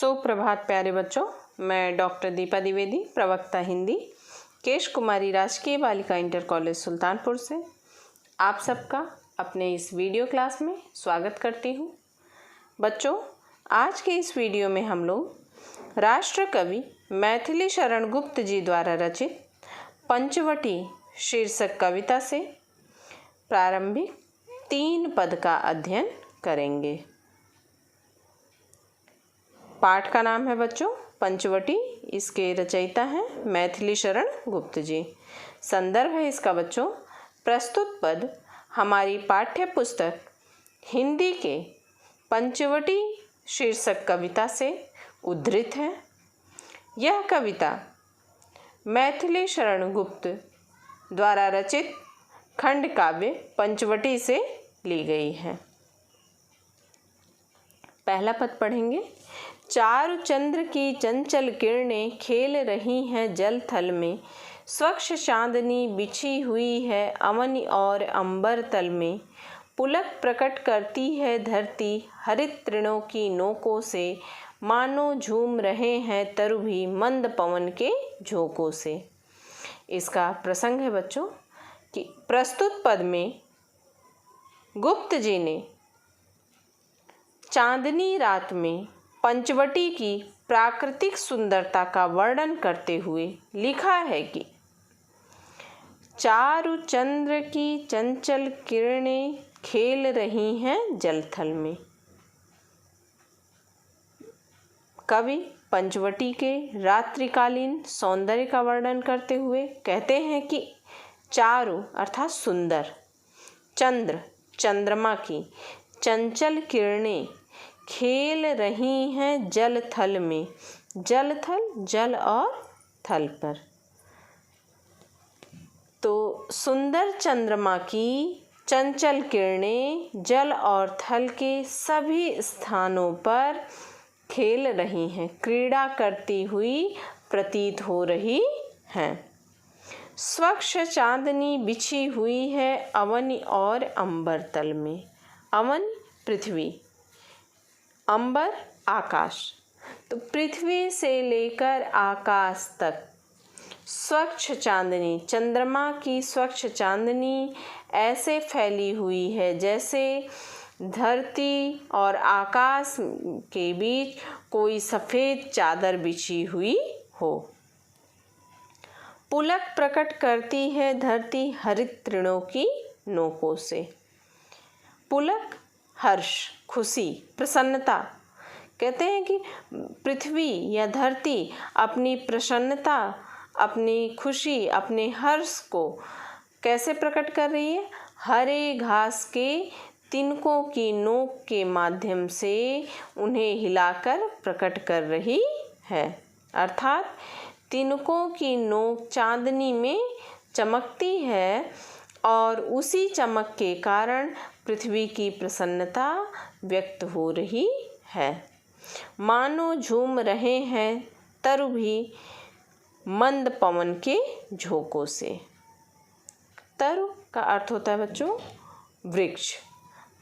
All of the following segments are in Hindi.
सुप्रभात प्यारे बच्चों, मैं डॉक्टर दीपा द्विवेदी, प्रवक्ता हिंदी, केश कुमारी राजकीय बालिका इंटर कॉलेज सुल्तानपुर से आप सबका अपने इस वीडियो क्लास में स्वागत करती हूँ। बच्चों, आज के इस वीडियो में हम लोग राष्ट्र कवि मैथिली शरण गुप्त जी द्वारा रचित पंचवटी शीर्षक कविता से प्रारंभिक 3 पद का अध्ययन करेंगे। पाठ का नाम है बच्चों पंचवटी। इसके रचयिता हैं मैथिली शरण गुप्त जी। संदर्भ है इसका बच्चों प्रस्तुत पद हमारी पाठ्य पुस्तक हिंदी के पंचवटी शीर्षक कविता से उद्धृत है। यह कविता मैथिली शरण गुप्त द्वारा रचित खंड काव्य पंचवटी से ली गई है। पहला पद पढ़ेंगे। चारु चंद्र की चंचल किरणें खेल रही हैं जल थल में, स्वच्छ चांदनी बिछी हुई है अवन और अंबर तल में, पुलक प्रकट करती है धरती हरित तृणों की नोकों से, मानो झूम रहे हैं तरु भी मंद पवन के झोंकों से। इसका प्रसंग है बच्चों कि प्रस्तुत पद में गुप्त जी ने चांदनी रात में पंचवटी की प्राकृतिक सुंदरता का वर्णन करते हुए लिखा है कि चारु चंद्र की चंचल किरणें खेल रही हैं जलथल में। कवि पंचवटी के रात्रिकालीन सौंदर्य का वर्णन करते हुए कहते हैं कि चारु अर्थात सुंदर, चंद्र चंद्रमा की चंचल किरणें खेल रही हैं जल थल में। जल थल जल और थल पर, तो सुंदर चंद्रमा की चंचल किरणें जल और थल के सभी स्थानों पर खेल रही हैं, क्रीड़ा करती हुई प्रतीत हो रही हैं। स्वच्छ चांदनी बिछी हुई है अवन और अंबर तल में। अवन पृथ्वी, अंबर आकाश, तो पृथ्वी से लेकर आकाश तक स्वच्छ चांदनी, चंद्रमा की स्वच्छ चांदनी ऐसे फैली हुई है जैसे धरती और आकाश के बीच कोई सफ़ेद चादर बिछी हुई हो। पुलक प्रकट करती है धरती हरित तृणों की नोकों से। पुलक हर्ष, खुशी, प्रसन्नता। कहते हैं कि पृथ्वी या धरती अपनी प्रसन्नता, अपनी खुशी, अपने हर्ष को कैसे प्रकट कर रही है? हरे घास के तिनकों की नोक के माध्यम से उन्हें हिलाकर प्रकट कर रही है। अर्थात तिनकों की नोक चांदनी में चमकती है और उसी चमक के कारण पृथ्वी की प्रसन्नता व्यक्त हो रही है। मानो झूम रहे हैं तरु भी मंद पवन के झोंकों से। तरु का अर्थ होता है बच्चों वृक्ष,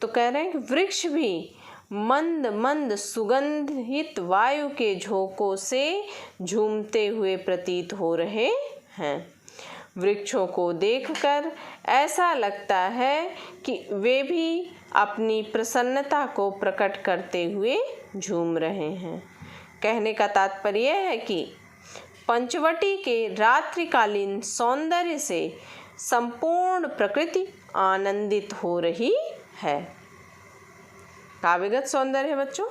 तो कह रहे हैं कि वृक्ष भी मंद मंद सुगंधित वायु के झोंकों से झूमते हुए प्रतीत हो रहे हैं। वृक्षों को देखकर ऐसा लगता है कि वे भी अपनी प्रसन्नता को प्रकट करते हुए झूम रहे हैं। कहने का तात्पर्य है कि पंचवटी के रात्रिकालीन सौंदर्य से संपूर्ण प्रकृति आनंदित हो रही है। काव्यगत सौंदर्य है बच्चों,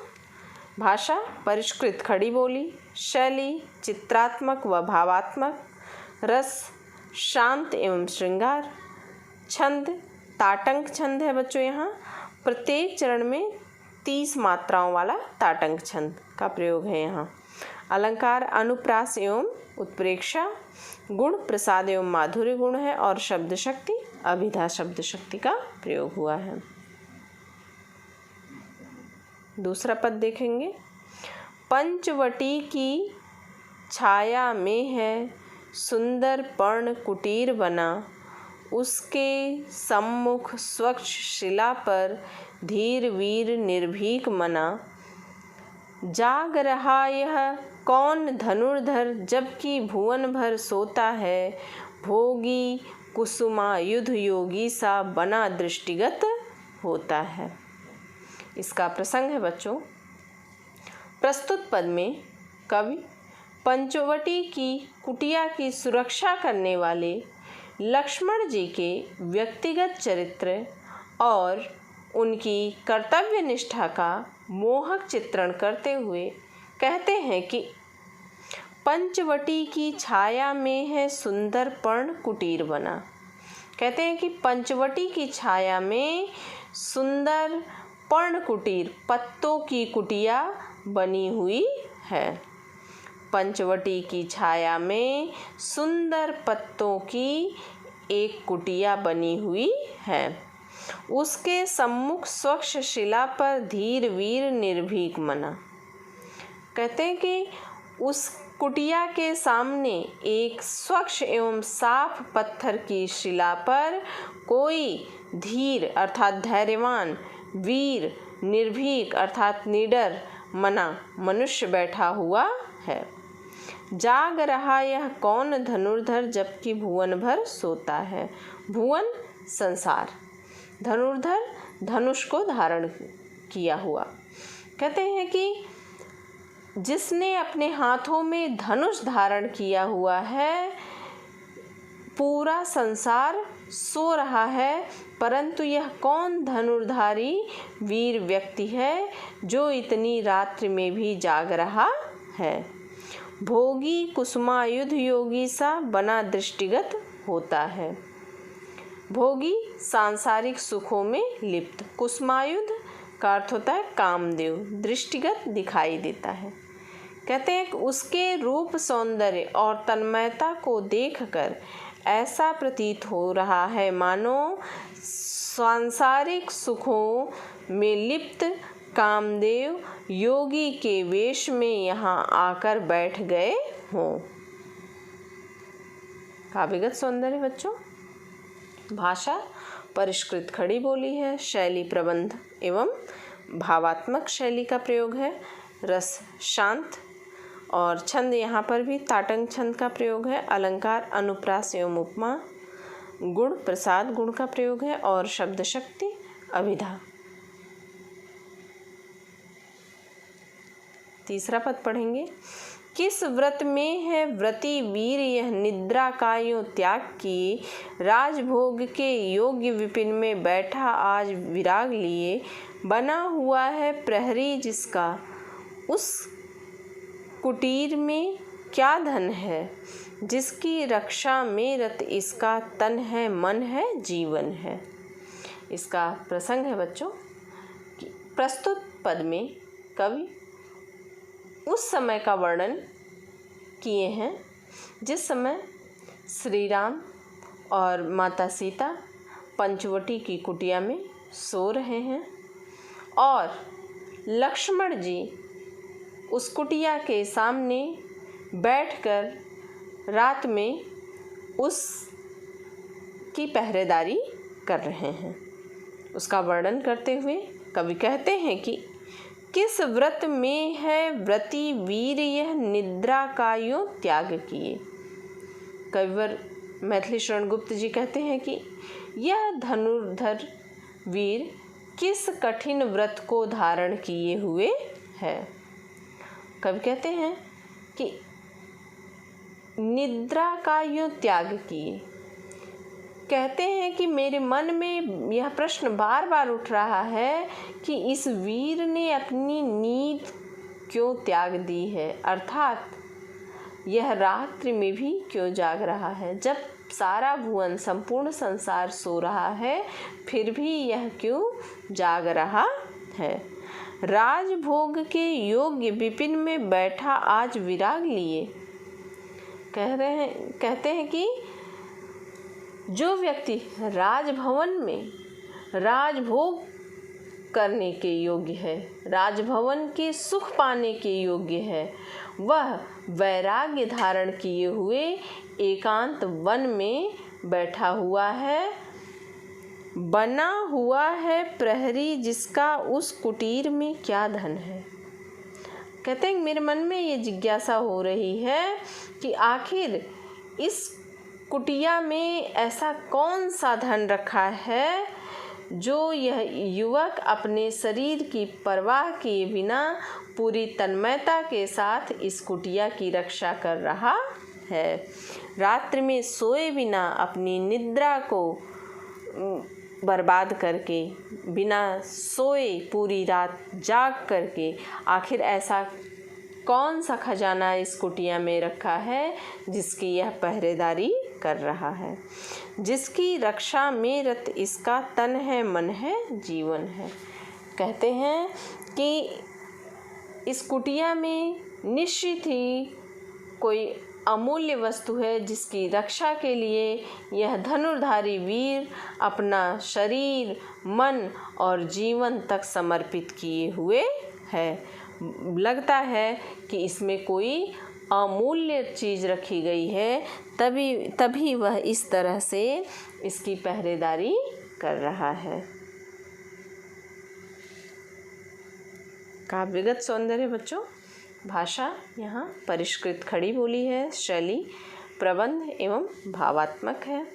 भाषा परिष्कृत खड़ी बोली, शैली चित्रात्मक व भावात्मक, रस शांत एवं श्रृंगार, छंद ताटंक छंद है बच्चों। यहाँ प्रत्येक चरण में 30 मात्राओं वाला ताटंक छंद का प्रयोग है। यहाँ अलंकार अनुप्रास एवं उत्प्रेक्षा, गुण प्रसाद एवं माधुर्य गुण है और शब्द शक्ति अभिधा शब्द शक्ति का प्रयोग हुआ है। दूसरा पद देखेंगे। पंचवटी की छाया में है सुंदर पर्ण कुटीर बना, उसके सम्मुख स्वच्छ शिला पर धीर वीर निर्भीक मना, जाग रहा यह कौन धनुर्धर, जबकि भुवन भर सोता है। भोगी कुसुमायुध योगी सा, बना दृष्टिगत होता है। इसका प्रसंग है बच्चों, प्रस्तुत पद में कवि पंचवटी की कुटिया की सुरक्षा करने वाले लक्ष्मण जी के व्यक्तिगत चरित्र और उनकी कर्तव्य निष्ठा का मोहक चित्रण करते हुए कहते हैं कि पंचवटी की छाया में है सुंदर पर्ण कुटीर बना। कहते हैं कि पंचवटी की छाया में सुंदर पर्ण कुटीर, पत्तों की कुटिया बनी हुई है। पंचवटी की छाया में सुंदर पत्तों की एक कुटिया बनी हुई है। उसके सम्मुख स्वच्छ शिला पर धीर वीर निर्भीक मना। कहते हैं कि उस कुटिया के सामने एक स्वच्छ एवं साफ पत्थर की शिला पर कोई धीर अर्थात धैर्यवान, वीर निर्भीक अर्थात निडर मना मनुष्य बैठा हुआ है। जाग रहा यह कौन धनुर्धर, जबकि भुवन भर सोता है। भुवन संसार, धनुर्धर धनुष को धारण किया हुआ। कहते हैं कि जिसने अपने हाथों में धनुष धारण किया हुआ है, पूरा संसार सो रहा है, परंतु यह कौन धनुर्धारी वीर व्यक्ति है जो इतनी रात्रि में भी जाग रहा है। भोगी कुसुमायुध योगी सा, बना दृष्टिगत होता है। भोगी सांसारिक सुखों में लिप्त, कुसुमायुध का अर्थ होता है कामदेव, दृष्टिगत दिखाई देता है। कहते हैं कि उसके रूप सौंदर्य और तन्मयता को देखकर ऐसा प्रतीत हो रहा है मानो सांसारिक सुखों में लिप्त कामदेव योगी के वेश में यहाँ आकर बैठ गए हों। काव्यगत सौंदर्य बच्चों, भाषा परिष्कृत खड़ी बोली है, शैली प्रबंध एवं भावात्मक शैली का प्रयोग है, रस शांत और छंद यहाँ पर भी ताटंग छंद का प्रयोग है, अलंकार अनुप्रास एवं उपमा, गुण प्रसाद गुण का प्रयोग है और शब्द शक्ति अभिधा। तीसरा पद पढ़ेंगे। किस व्रत में है व्रती वीर यह, निद्रा का यूं त्याग किए। राजभोग के योग्य विपिन में बैठा आज विराग लिए। बना हुआ है प्रहरी जिसका, उस कुटीर में क्या धन है। जिसकी रक्षा में रत इसका, तन है मन है जीवन है। इसका प्रसंग है बच्चों कि प्रस्तुत पद में कवि उस समय का वर्णन किए हैं जिस समय श्री राम और माता सीता पंचवटी की कुटिया में सो रहे हैं और लक्ष्मण जी उस कुटिया के सामने बैठकर रात में उस की पहरेदारी कर रहे हैं। उसका वर्णन करते हुए कवि कहते हैं कि किस व्रत में है व्रती वीर यह, निद्रा का यूं त्याग किए। कविवर मैथिली शरण गुप्त जी कहते हैं कि यह धनुर्धर वीर किस कठिन व्रत को धारण किए हुए है। कवि कहते हैं कि निद्रा का यूं त्याग किए। कहते हैं कि मेरे मन में यह प्रश्न बार बार उठ रहा है कि इस वीर ने अपनी नींद क्यों त्याग दी है, अर्थात यह रात्रि में भी क्यों जाग रहा है। जब सारा भुवन संपूर्ण संसार सो रहा है फिर भी यह क्यों जाग रहा है। राजभोग के योग्य विपिन में बैठा आज विराग लिए। कहते हैं कि जो व्यक्ति राजभवन में राजभोग करने के योग्य है, राजभवन के सुख पाने के योग्य है, वह वैराग्य धारण किए हुए एकांत वन में बैठा हुआ है। बना हुआ है प्रहरी जिसका, उस कुटीर में क्या धन है। कहते हैं मेरे मन में ये जिज्ञासा हो रही है कि आखिर इस कुटिया में ऐसा कौन सा धन रखा है जो यह युवक अपने शरीर की परवाह किए बिना पूरी तन्मयता के साथ इस कुटिया की रक्षा कर रहा है। रात्रि में सोए बिना अपनी निद्रा को बर्बाद करके, बिना सोए पूरी रात जाग करके आखिर ऐसा कौन सा खजाना इस कुटिया में रखा है जिसकी यह पहरेदारी कर रहा है, जिसकी रक्षा में रत इसका तन है, मन है, जीवन है। कहते हैं कि इस कुटिया में निश्चित ही कोई अमूल्य वस्तु है जिसकी रक्षा के लिए यह धनुर्धारी वीर अपना शरीर, मन और जीवन तक समर्पित किए हुए है। लगता है कि इसमें कोई अमूल्य चीज़ रखी गई है, तभी वह इस तरह से इसकी पहरेदारी कर रहा है। काव्यगत सौंदर्य बच्चों, भाषा यहाँ परिष्कृत खड़ी बोली है, शैली प्रबंध एवं भावात्मक है,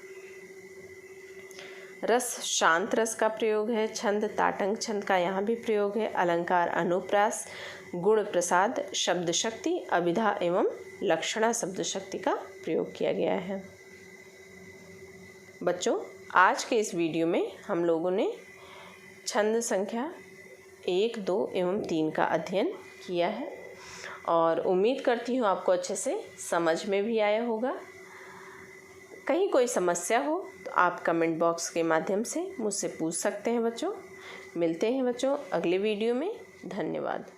रस शांत रस का प्रयोग है, छंद ताटंक छंद का यहाँ भी प्रयोग है, अलंकार अनुप्रास, गुण प्रसाद, शब्द शक्ति, अभिधा एवं लक्षणा शब्द शक्ति का प्रयोग किया गया है। बच्चों, आज के इस वीडियो में हम लोगों ने छंद संख्या 1, 2 एवं 3 का अध्ययन किया है और उम्मीद करती हूँ आपको अच्छे से समझ में भी आया होगा। कहीं कोई समस्या हो तो आप कमेंट बॉक्स के माध्यम से मुझसे पूछ सकते हैं बच्चों। मिलते हैं बच्चों अगले वीडियो में। धन्यवाद।